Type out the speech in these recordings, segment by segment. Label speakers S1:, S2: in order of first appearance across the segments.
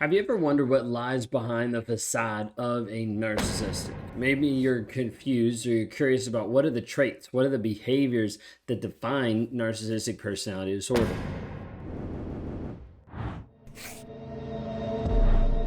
S1: Have you ever wondered what lies behind the facade of a narcissist? Maybe you're confused or you're curious about what are the traits, what are the behaviors that define narcissistic personality disorder.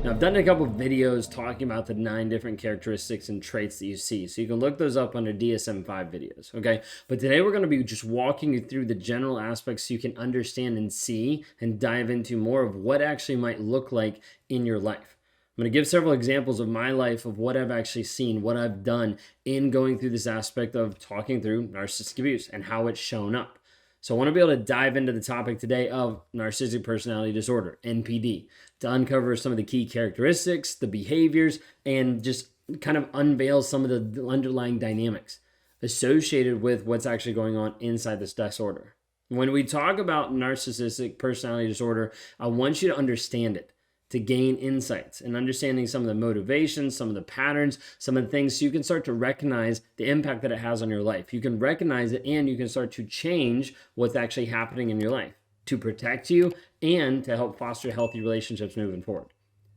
S1: Now, I've done a couple of videos talking about the 9 different characteristics and traits that you see. So you can look those up under DSM-5 videos, okay? But today we're going to be just walking you through the general aspects so you can understand and see and dive into more of what actually might look like in your life. I'm going to give several examples of my life of what I've actually seen, what I've done in going through this aspect of talking through narcissistic abuse and how it's shown up. So I want to be able to dive into the topic today of narcissistic personality disorder, NPD, to uncover some of the key characteristics, the behaviors, and just kind of unveil some of the underlying dynamics associated with what's actually going on inside this disorder. When we talk about narcissistic personality disorder, I want you to understand it, to gain insights and understanding some of the motivations, some of the patterns, some of the things, so you can start to recognize the impact that it has on your life. You can recognize it and you can start to change what's actually happening in your life to protect you and to help foster healthy relationships moving forward.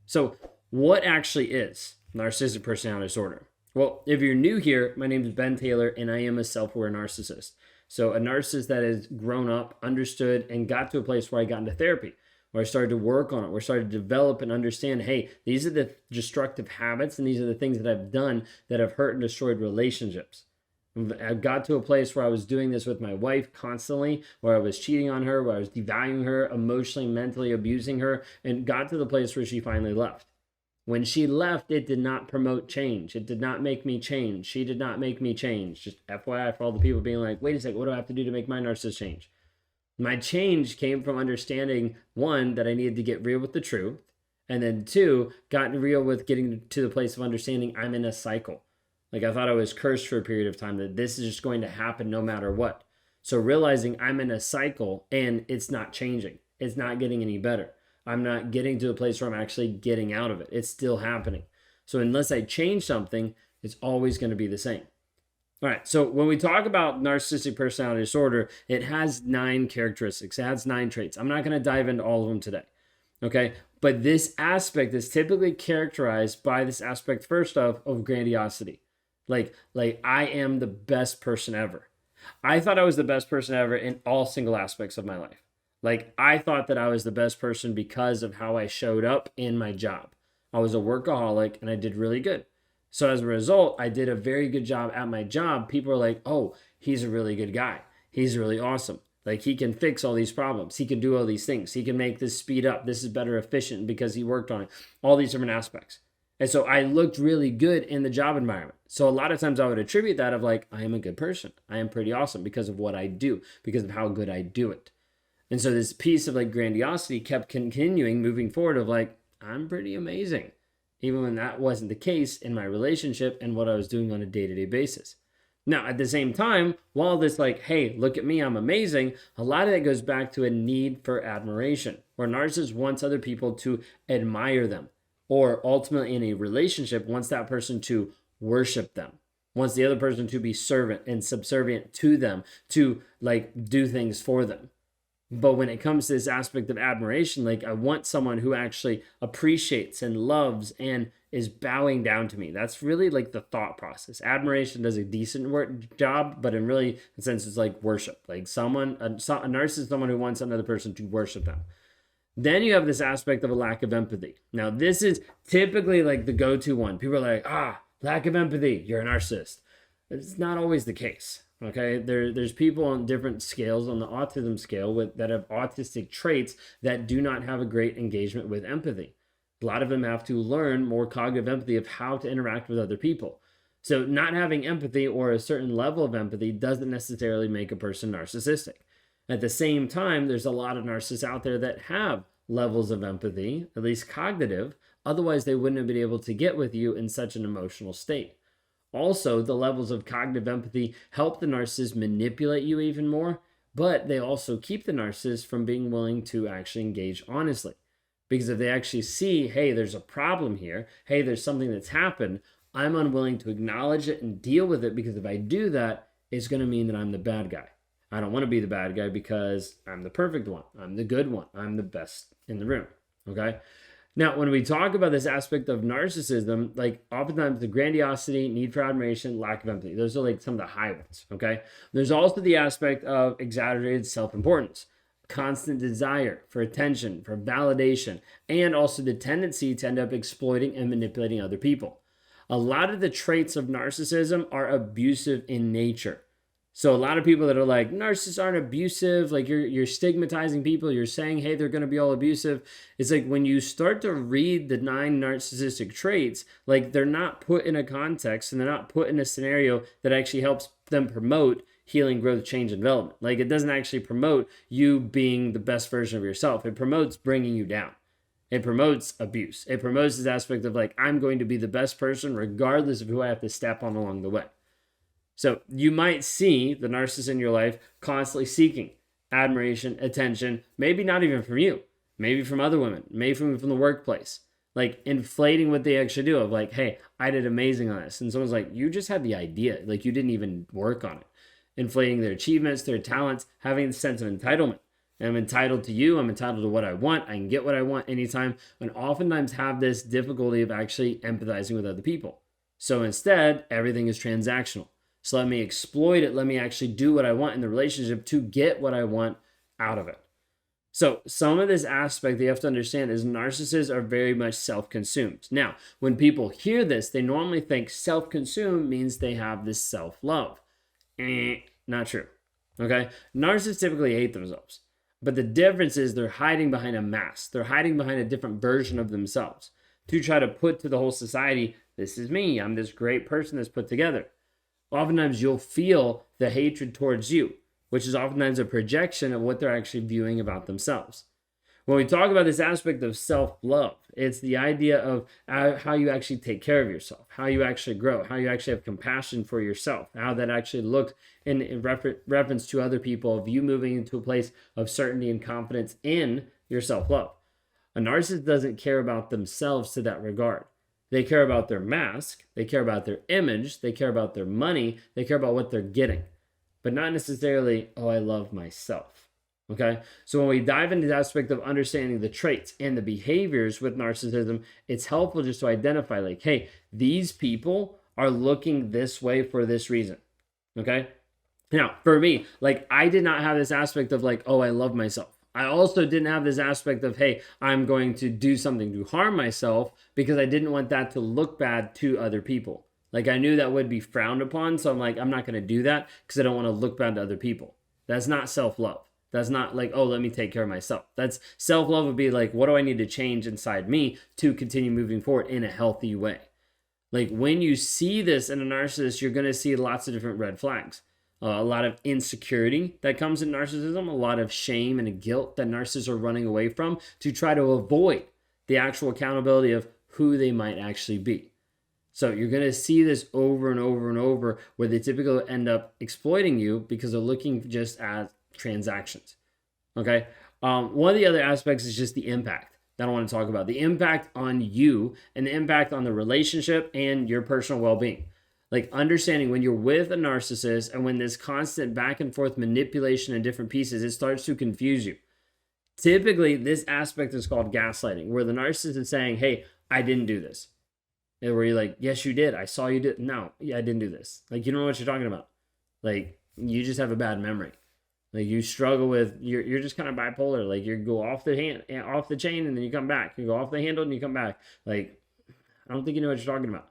S1: So what actually is narcissistic personality disorder? Well, if you're new here, my name is Ben Taylor and I am a self-aware narcissist. So a narcissist that has grown up, understood, and got to a place where I got into therapy, where I started to work on it, where I started to develop and understand, hey, these are the destructive habits and these are the things that I've done that have hurt and destroyed relationships. I got to a place where I was doing this with my wife constantly, where I was cheating on her, where I was devaluing her, emotionally, mentally abusing her, and got to the place where she finally left. When she left, it did not promote change. It did not make me change. She did not make me change. Just FYI for all the people being like, wait a second, what do I have to do to make my narcissist change? My change came from understanding, one, that I needed to get real with the truth, and then two, got real with getting to the place of understanding I'm in a cycle. Like I thought I was cursed for a period of time, that this is just going to happen no matter what. So realizing I'm in a cycle and it's not changing. It's not getting any better. I'm not getting to a place where I'm actually getting out of it. It's still happening. So unless I change something, it's always going to be the same. All right, so when we talk about narcissistic personality disorder, it has 9 characteristics. It has 9 traits. I'm not going to dive into all of them today, okay? But this aspect is typically characterized by this aspect, first of grandiosity. Like I am the best person ever. I thought I was the best person ever in all single aspects of my life. Like I thought that I was the best person because of how I showed up in my job. I was a workaholic and I did really good. So as a result, I did a very good job at my job. People are like, oh, he's a really good guy. He's really awesome. Like he can fix all these problems. He can do all these things. He can make this speed up. This is better efficient because he worked on it. All these different aspects. And so I looked really good in the job environment. So a lot of times I would attribute that of like, I am a good person. I am pretty awesome because of what I do, because of how good I do it. And so this piece of like grandiosity kept continuing moving forward of like, I'm pretty amazing, even when that wasn't the case in my relationship and what I was doing on a day-to-day basis. Now, at the same time, while this like, hey, look at me, I'm amazing, a lot of that goes back to a need for admiration, where narcissist wants other people to admire them, or ultimately in a relationship wants that person to worship them, wants the other person to be servant and subservient to them, to like do things for them. But when it comes to this aspect of admiration, like I want someone who actually appreciates and loves and is bowing down to me. That's really like the thought process. Admiration does a decent job, but in really a sense, it's like worship. Like a narcissist is someone who wants another person to worship them. Then you have this aspect of a lack of empathy. Now, this is typically like the go-to one. People are like, lack of empathy, you're a narcissist. It's not always the case. Okay, there's people on different scales on the autism scale that have autistic traits that do not have a great engagement with empathy. A lot of them have to learn more cognitive empathy of how to interact with other people. So not having empathy or a certain level of empathy doesn't necessarily make a person narcissistic. At the same time, there's a lot of narcissists out there that have levels of empathy, at least cognitive. Otherwise, they wouldn't have been able to get with you in such an emotional state. Also, the levels of cognitive empathy help the narcissist manipulate you even more, but they also keep the narcissist from being willing to actually engage honestly. Because if they actually see, hey, there's a problem here, hey, there's something that's happened, I'm unwilling to acknowledge it and deal with it, because if I do that, it's going to mean that I'm the bad guy. I don't want to be the bad guy because I'm the perfect one. I'm the good one. I'm the best in the room. Okay? Now, when we talk about this aspect of narcissism, like oftentimes the grandiosity, need for admiration, lack of empathy, those are like some of the high ones, okay? There's also the aspect of exaggerated self importance, constant desire for attention, for validation, and also the tendency to end up exploiting and manipulating other people. A lot of the traits of narcissism are abusive in nature. So a lot of people that are like narcissists aren't abusive, like you're stigmatizing people, you're saying, hey, they're going to be all abusive. It's like when you start to read the 9 narcissistic traits, like they're not put in a context and they're not put in a scenario that actually helps them promote healing, growth, change, and development. Like it doesn't actually promote you being the best version of yourself. It promotes bringing you down. It promotes abuse. It promotes this aspect of like, I'm going to be the best person regardless of who I have to step on along the way. So you might see the narcissist in your life constantly seeking admiration, attention, maybe not even from you, maybe from other women, maybe from the workplace, like inflating what they actually do of like, hey, I did amazing on this. And someone's like, you just had the idea, like you didn't even work on it. Inflating their achievements, their talents, having the sense of entitlement. And I'm entitled to you. I'm entitled to what I want. I can get what I want anytime. And oftentimes have this difficulty of actually empathizing with other people. So instead, everything is transactional. So let me exploit it. Let me actually do what I want in the relationship to get what I want out of it. So some of this aspect that you have to understand is narcissists are very much self-consumed. Now, when people hear this, they normally think self-consumed means they have this self-love. Not true. Okay? Narcissists typically hate themselves. But the difference is they're hiding behind a mask. They're hiding behind a different version of themselves to try to put to the whole society, this is me. I'm this great person that's put together. Oftentimes you'll feel the hatred towards you, which is oftentimes a projection of what they're actually viewing about themselves. When we talk about this aspect of self-love, it's the idea of how you actually take care of yourself, how you actually grow, how you actually have compassion for yourself, how that actually looks in reference to other people, of you moving into a place of certainty and confidence in your self-love. A narcissist doesn't care about themselves to that regard. They care about their mask, they care about their image, they care about their money, they care about what they're getting, but not necessarily, oh, I love myself. Okay? So when we dive into the aspect of understanding the traits and the behaviors with narcissism, it's helpful just to identify like, hey, these people are looking this way for this reason. Okay? Now, for me, like I did not have this aspect of like, oh, I love myself. I also didn't have this aspect of, hey, I'm going to do something to harm myself because I didn't want that to look bad to other people. Like I knew that would be frowned upon. So I'm like, I'm not going to do that because I don't want to look bad to other people. That's not self-love. That's not like, oh, let me take care of myself. That's self-love would be like, what do I need to change inside me to continue moving forward in a healthy way? Like when you see this in a narcissist, you're going to see lots of different red flags. A lot of insecurity that comes in narcissism, a lot of shame and guilt that narcissists are running away from to try to avoid the actual accountability of who they might actually be. So you're going to see this over and over and over where they typically end up exploiting you because they're looking just at transactions. Okay. One of the other aspects is just the impact that I want to talk about. The impact on you and the impact on the relationship and your personal well-being. Like understanding when you're with a narcissist and when this constant back and forth manipulation in different pieces, it starts to confuse you. Typically, this aspect is called gaslighting, where the narcissist is saying, hey, I didn't do this. And where you're like, yes, you did. I saw you did. No, yeah, I didn't do this. Like, you don't know what you're talking about. Like, you just have a bad memory. Like, you struggle with, you're just kind of bipolar. Like, you go off the chain, and then you come back. You go off the handle, and you come back. Like, I don't think you know what you're talking about.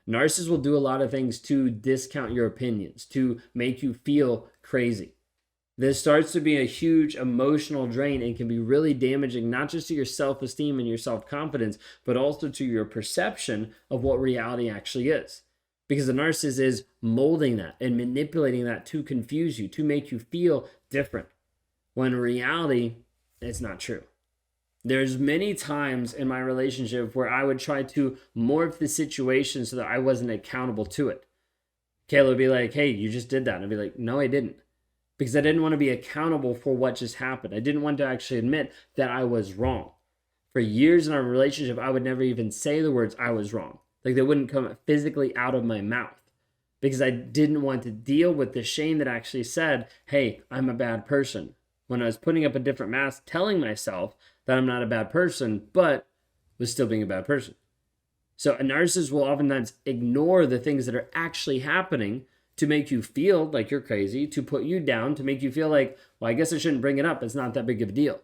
S1: Narcissists will do a lot of things to discount your opinions, to make you feel crazy. This starts to be a huge emotional drain and can be really damaging, not just to your self-esteem and your self-confidence, but also to your perception of what reality actually is. Because the narcissist is molding that and manipulating that to confuse you, to make you feel different. When in reality, it's not true. There's many times in my relationship where I would try to morph the situation so that I wasn't accountable to it. Kayla would be like, hey, you just did that. And I'd be like, no, I didn't. Because I didn't want to be accountable for what just happened. I didn't want to actually admit that I was wrong. For years in our relationship, I would never even say the words I was wrong. Like they wouldn't come physically out of my mouth. Because I didn't want to deal with the shame that actually said, hey, I'm a bad person. When I was putting up a different mask, telling myself that I'm not a bad person, but with still being a bad person. So a narcissist will oftentimes ignore the things that are actually happening to make you feel like you're crazy, to put you down, to make you feel like, well, I guess I shouldn't bring it up. It's not that big of a deal.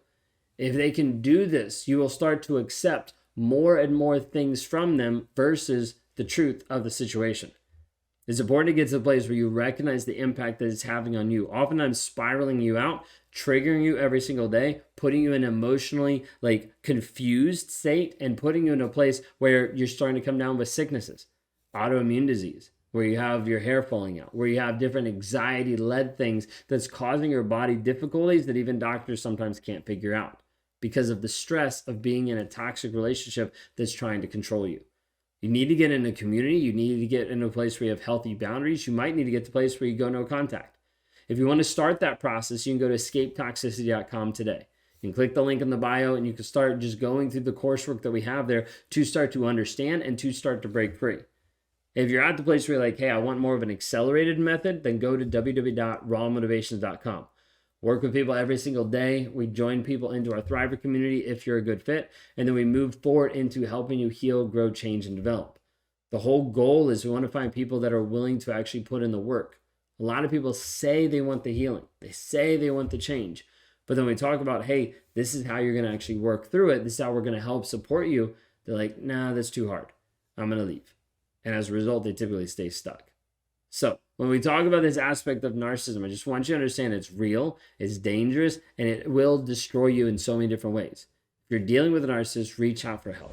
S1: If they can do this, you will start to accept more and more things from them versus the truth of the situation. It's important to get to the place where you recognize the impact that it's having on you, oftentimes spiraling you out, triggering you every single day, putting you in an emotionally confused state, and putting you in a place where you're starting to come down with sicknesses, autoimmune disease, where you have your hair falling out, where you have different anxiety-led things that's causing your body difficulties that even doctors sometimes can't figure out because of the stress of being in a toxic relationship that's trying to control you. You need to get in a community. You need to get in a place where you have healthy boundaries. You might need to get to a place where you go no contact. If you want to start that process, you can go to escapetoxicity.com today. You can click the link in the bio and you can start just going through the coursework that we have there to start to understand and to start to break free. If you're at the place where you're like, hey, I want more of an accelerated method, then go to www.rawmotivations.com. Work with people every single day. We join people into our Thriver community if you're a good fit. And then we move forward into helping you heal, grow, change, and develop. The whole goal is we want to find people that are willing to actually put in the work. A lot of people say they want the healing. They say they want the change. But then we talk about, hey, this is how you're going to actually work through it. This is how we're going to help support you. They're like, nah, that's too hard. I'm going to leave. And as a result, they typically stay stuck. So when we talk about this aspect of narcissism, I just want you to understand it's real, it's dangerous, and it will destroy you in so many different ways. If you're dealing with a narcissist, reach out for help.